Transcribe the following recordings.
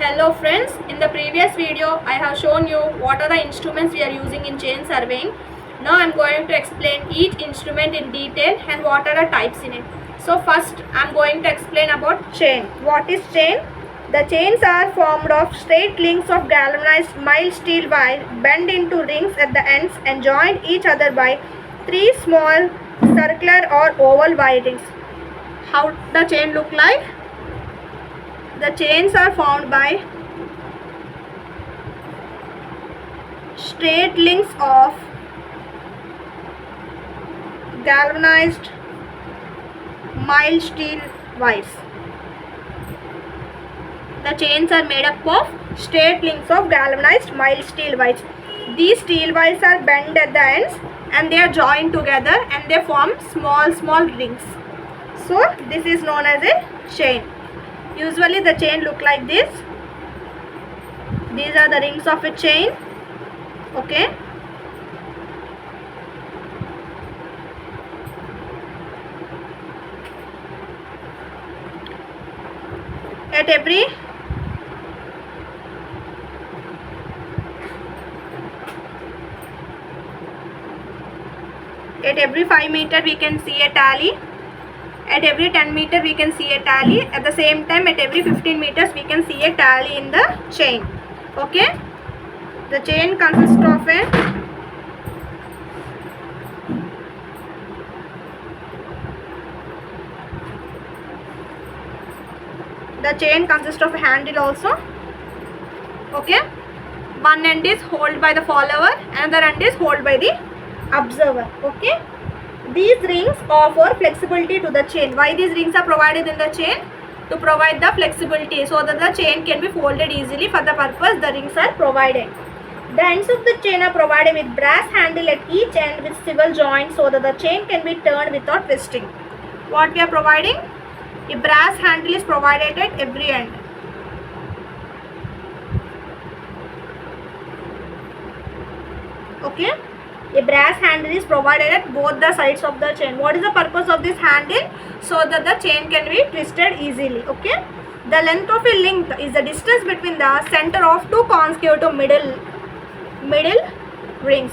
Hello friends, in the previous video I have shown you what are the instruments we are using in chain surveying. Now I am going to explain each instrument in detail and what are the types in it. So first I am going to explain about chain. What is chain? The chains are formed of straight links of galvanized mild steel wire bent into rings at the ends and joined each other by three small circular or oval wire rings. How the chain look like? The chains are formed by straight links of galvanized mild steel wires. The chains are made up of straight links of galvanized mild steel wires. These steel wires are bent at the ends and they are joined together and they form small rings. So this is known as a chain. Usually the chain look like this. These are the rings of a chain. Okay. At every 5 meter we can see a tally. At every 10 meter we can see a tally. At the same time at every 15 meters we can see a tally in the chain. Okay. The chain consists of a handle also. Okay. One end is held by the follower, another end is held by the observer. Okay. These rings offer flexibility to the chain. Why these rings are provided in the chain? To provide the flexibility so that the chain can be folded easily. For the purpose the rings are provided. The ends of the chain are provided with brass handle at each end with swivel joint so that the chain can be turned without twisting. What we are providing? A brass handle is provided at every end. Okay. A brass handle is provided at both the sides of the chain. What is the purpose of this handle? So that the chain can be twisted easily. Okay. The length of a link is the distance between the center of two consecutive middle rings.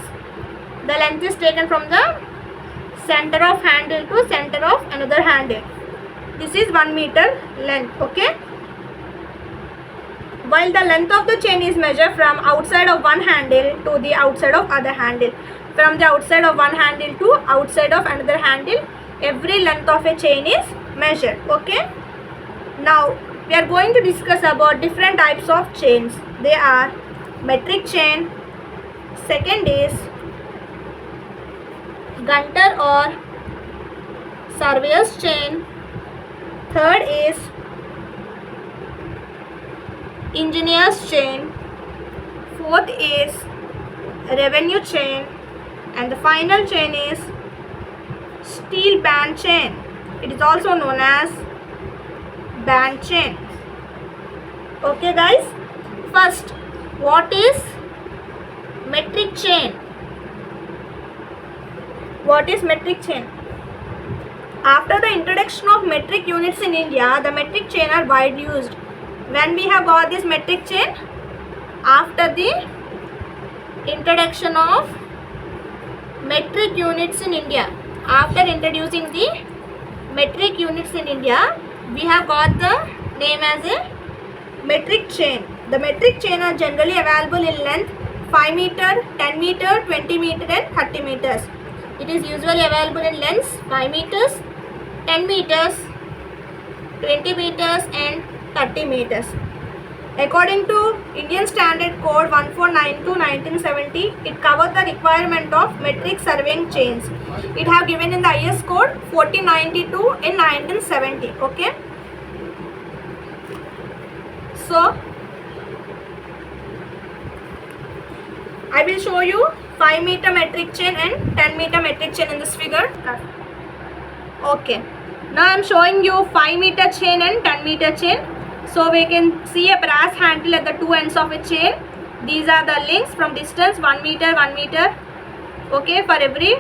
The length is taken from the center of handle to center of another handle. This is 1 meter length. Okay. While the length of the chain is measured from outside of one handle to the outside of other handle. From the outside of one handle to outside of another handle, every length of a chain is measured. Okay. Now we are going to discuss about different types of chains. They are metric chain, second is Gunter or surveyor's chain, third is engineer's chain, fourth is revenue chain, and the final chain is steel band chain. It is also known as band chain. Okay guys, first what is metric chain? What is metric chain? After the introduction of metric units in India, the metric chain are widely used. When we have got this metric chain? After the introduction of metric units in India. After introducing the metric units in India, we have got the name as a metric chain. The metric chain are generally available in length 5 meter, 10 meter, 20 meter and 30 meters. It is usually available in lengths 5 meters, 10 meters, 20 meters and 30 meters. According to Indian Standard Code 1492/1970, it covers the requirement of metric surveying chains. It have given in the IS code 1492 in 1970. Okay. So I will show you 5 meter metric chain and 10 meter metric chain in this figure. Okay. Now I am showing you 5 meter chain and 10 meter chain. So we can see a brass handle at the two ends of a chain. These are the links from distance 1 meter, 1 meter. Okay, for every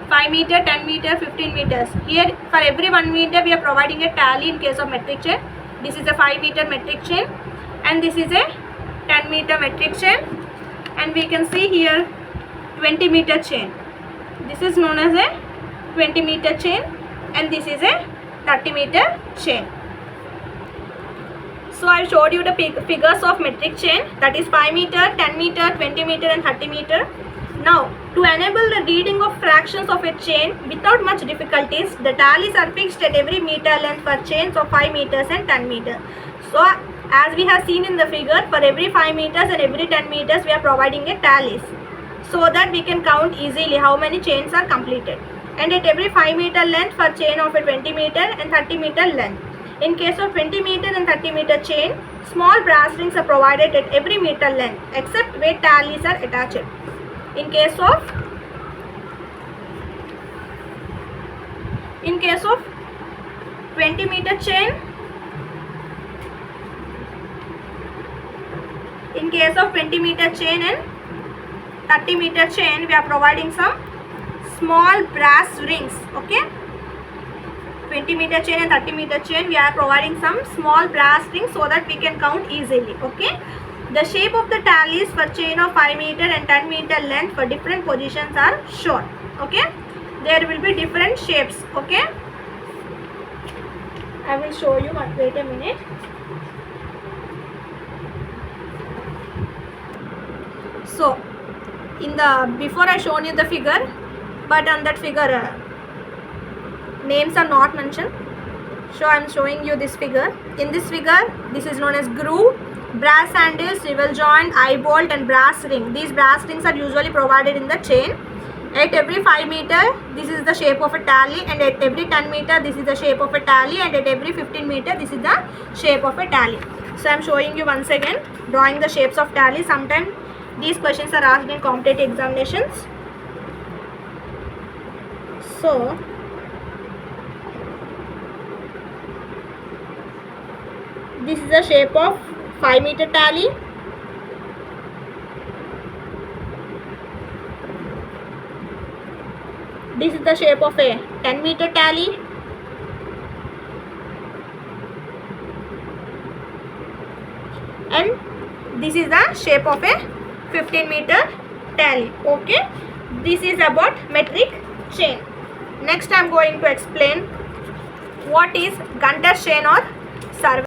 5 meter, 10 meter, 15 meters. Here for every 1 meter we are providing a tally in case of metric chain. This is a 5 meter metric chain. and this is a 10-meter metric chain, and we can see here 20-meter chain. This is known as a 20-meter chain, and this is a 30-meter chain. So I showed you the figures of metric chain, that is 5 meter, 10 meter, 20 meter and 30 meter. Now, to enable the reading of fractions of a chain without much difficulties, the tallies are fixed at every meter length for chains of 5 meters and 10 meters. So, as we have seen in the figure, for every 5 meters and every 10 meters, we are providing a tallies, so that we can count easily how many chains are completed. And at every 5 meter length for chain of a 20 meter and 30 meter length. In case of 20 meter and 30 meter chain, small brass rings are provided at every meter length except where tallies are attached. In case of 20 meter chain, and 30 meter chain, we are providing some small brass rings. Okay, 20 meter chain and 30 meter chain, we are providing some small brass rings so that we can count easily. Okay, the shape of the tallies for chain of 5 meter and 10 meter length for different positions are shown. Okay, there will be different shapes. Okay, I will show you, but wait a minute. So before I shown you the figure, but on that figure names are not mentioned, so I am showing you this figure. In this figure, this is known as groove, brass handle, swivel joint, eye bolt and brass ring. These brass rings are usually provided in the chain. At every 5 meter, this is the shape of a tally, and at every 10 meter, this is the shape of a tally, and at every 15 meter, this is the shape of a tally. So I am showing you once again, drawing the shapes of tally. Sometimes these questions are asked in competitive examinations. So this is the shape of 5 meter tally. This is the shape of a 10 meter tally. And this is the shape of a 15 meter tally. Okay, this is about metric chain. Next I am going to explain what is Gunter chain or survey.